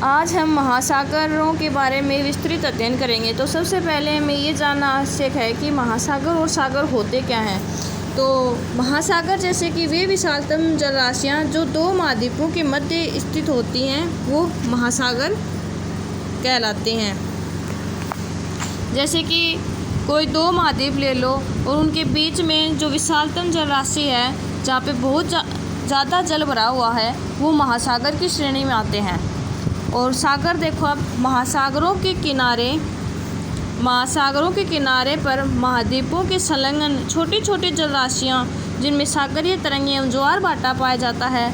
आज हम महासागरों के बारे में विस्तृत अध्ययन करेंगे। तो सबसे पहले हमें ये जानना आवश्यक है कि महासागर और सागर होते क्या हैं। तो महासागर जैसे कि वे विशालतम जलराशियाँ जो दो महाद्वीपों के मध्य स्थित होती हैं वो महासागर कहलाते हैं। जैसे कि कोई दो महाद्वीप ले लो और उनके बीच में जो विशालतम जलराशि है जहाँ पे बहुत ज़्यादा जल भरा हुआ है वो महासागर की श्रेणी में आते हैं। और सागर देखो, अब महासागरों के किनारे पर महाद्वीपों के संलग्न छोटी छोटी जलराशियाँ जिनमें सागरीय तरंगें एवं ज्वार भाटा पाया जाता है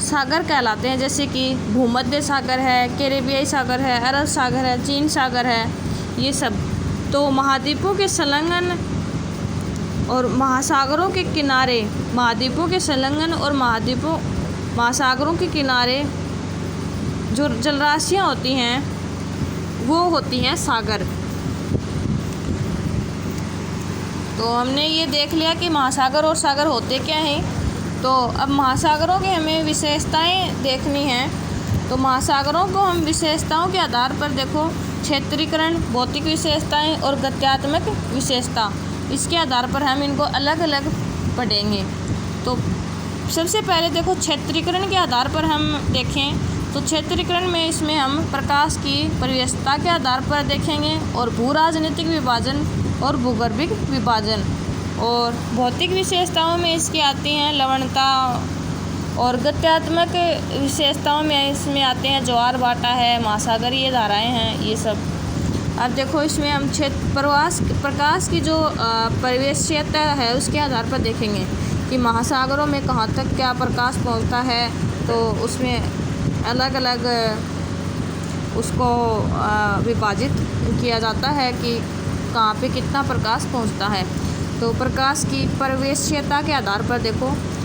सागर कहलाते हैं। जैसे कि भूमध्य सागर है, कैरेबियाई सागर है, अरब सागर है, चीन सागर है, ये सब। तो महाद्वीपों के संलग्न और महासागरों के किनारे, महाद्वीपों के संलग्न और महासागरों के किनारे जो जलराशियाँ होती हैं वो होती हैं सागर। तो हमने ये देख लिया कि महासागर और सागर होते क्या हैं। तो अब महासागरों की हमें विशेषताएं देखनी हैं। तो महासागरों को हम विशेषताओं के आधार पर देखो, क्षेत्रीकरण, भौतिक विशेषताएं और गत्यात्मक विशेषता, इसके आधार पर हम इनको अलग अलग पढ़ेंगे। तो सबसे पहले देखो, क्षेत्रीकरण के आधार पर हम देखें तो क्षेत्रीकरण में इसमें हम प्रकाश की परिवेशता के आधार पर देखेंगे और भू राजनीतिक विभाजन और भूगर्भिक विभाजन। और भौतिक विशेषताओं में इसकी आती हैं लवणता, और गत्यात्मक विशेषताओं में इसमें आते हैं ज्वार भाटा है, महासागरीय धाराएं हैं, ये सब। अब देखो, इसमें हम प्रकाश की जो परिवेशीयता है उसके आधार पर देखेंगे कि महासागरों में कहाँ तक क्या प्रकाश पहुँचता है। तो उसमें अलग अलग उसको विभाजित किया जाता है कि कहाँ पे कितना प्रकाश पहुँचता है। तो प्रकाश की परिवेशीयता के आधार पर देखो,